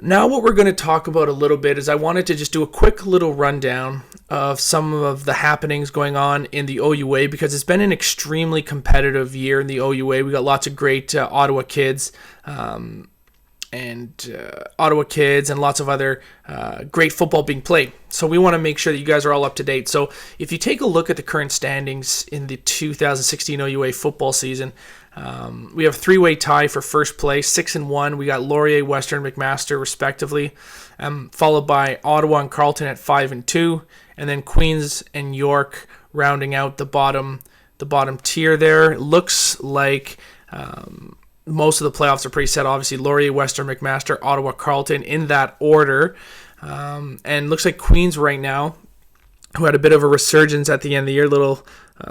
Now what we're going to talk about a little bit is I wanted to just do a quick little rundown of some of the happenings going on in the OUA because it's been an extremely competitive year in the OUA. We got lots of great Ottawa kids and lots of other great football being played. So we want to make sure that you guys are all up to date. So if you take a look at the current standings in the 2016 OUA football season, we have a three-way tie for first place, 6-1. We got Laurier, Western, McMaster, respectively, followed by Ottawa and Carleton at 5-2, and then Queens and York rounding out the bottom tier there. It looks like most of the playoffs are pretty set. Obviously, Laurier, Western, McMaster, Ottawa, Carleton in that order, and looks like Queens right now, who had a bit of a resurgence at the end of the year,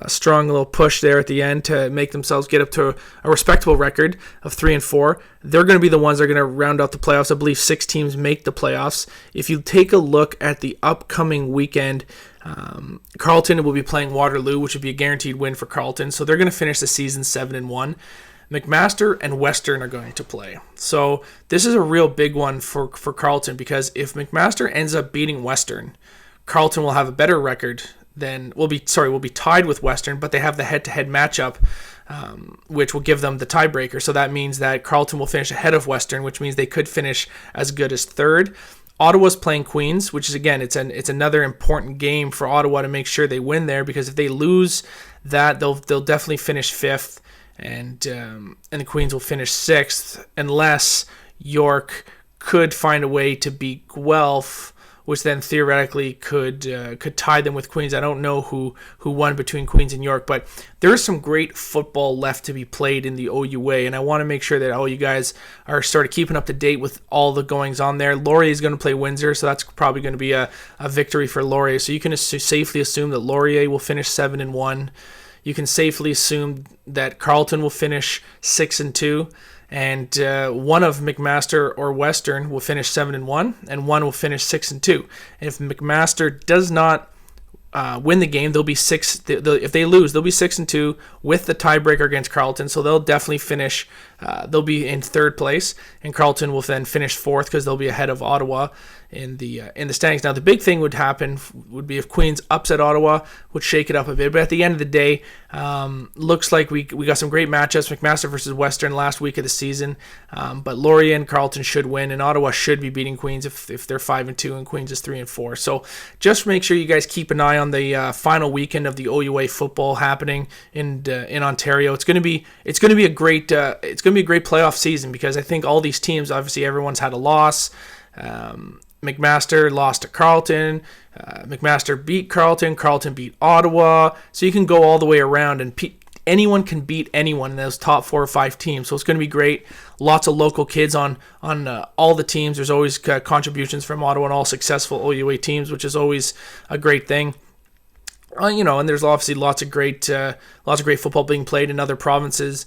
strong little push there at the end to make themselves get up to a respectable record of 3-4. They're going to be the ones that are going to round out the playoffs. I believe 6 teams make the playoffs. If you take a look at the upcoming weekend, Carleton will be playing Waterloo, which would be a guaranteed win for Carleton. So they're going to finish the season 7-1. McMaster and Western are going to play. So this is a real big one for Carleton, because if McMaster ends up beating Western, Carleton will have a better record will be tied with Western, but they have the head-to-head matchup, which will give them the tiebreaker. So that means that Carleton will finish ahead of Western, which means they could finish as good as third. Ottawa's playing Queens, which is, again, it's another important game for Ottawa to make sure they win there, because if they lose that, they'll definitely finish fifth, and the Queens will finish sixth, unless York could find a way to beat Guelph, which then theoretically could tie them with Queens. I don't know who won between Queens and York, but there is some great football left to be played in the OUA, and I want to make sure that all you guys are sort of keeping up to date with all the goings on there. Laurier is going to play Windsor, so that's probably going to be a victory for Laurier. So you can safely assume that Laurier will finish 7-1. You can safely assume that Carleton will finish 6-2. And one of McMaster or Western will finish 7-1, and one will finish 6-2. And if McMaster does not win the game, they'll be if they lose, they'll be 6-2 with the tiebreaker against Carleton. So they'll definitely finish. They'll be in third place, and Carleton will then finish fourth because they'll be ahead of Ottawa in the standings. Now the big thing would be if Queens upset Ottawa, would shake it up a bit. But at the end of the day, looks like we got some great matchups. McMaster versus Western last week of the season, but Laurier and Carleton should win, and Ottawa should be beating Queens if they're 5-2 and Queens is 3-4. So just make sure you guys keep an eye on the final weekend of the OUA football happening in Ontario. It's going to be a great playoff season, because I think all these teams, obviously everyone's had a loss. McMaster lost to Carleton. McMaster beat Carleton. Carleton beat Ottawa. So you can go all the way around, and anyone can beat anyone in those top 4 or 5 teams. So it's going to be great. Lots of local kids on all the teams. There's always contributions from Ottawa and all successful OUA teams, which is always a great thing. And there's obviously lots of great football being played in other provinces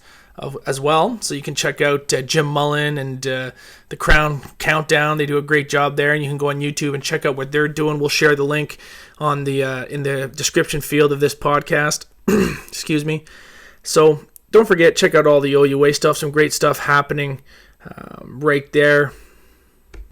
as well. So you can check out Jim Mullen and the Crown Countdown. They do a great job there, and you can go on YouTube and check out what they're doing. We'll share the link on the in the description field of this podcast. Excuse me. So don't forget, check out all the OUA stuff. Some great stuff happening right there.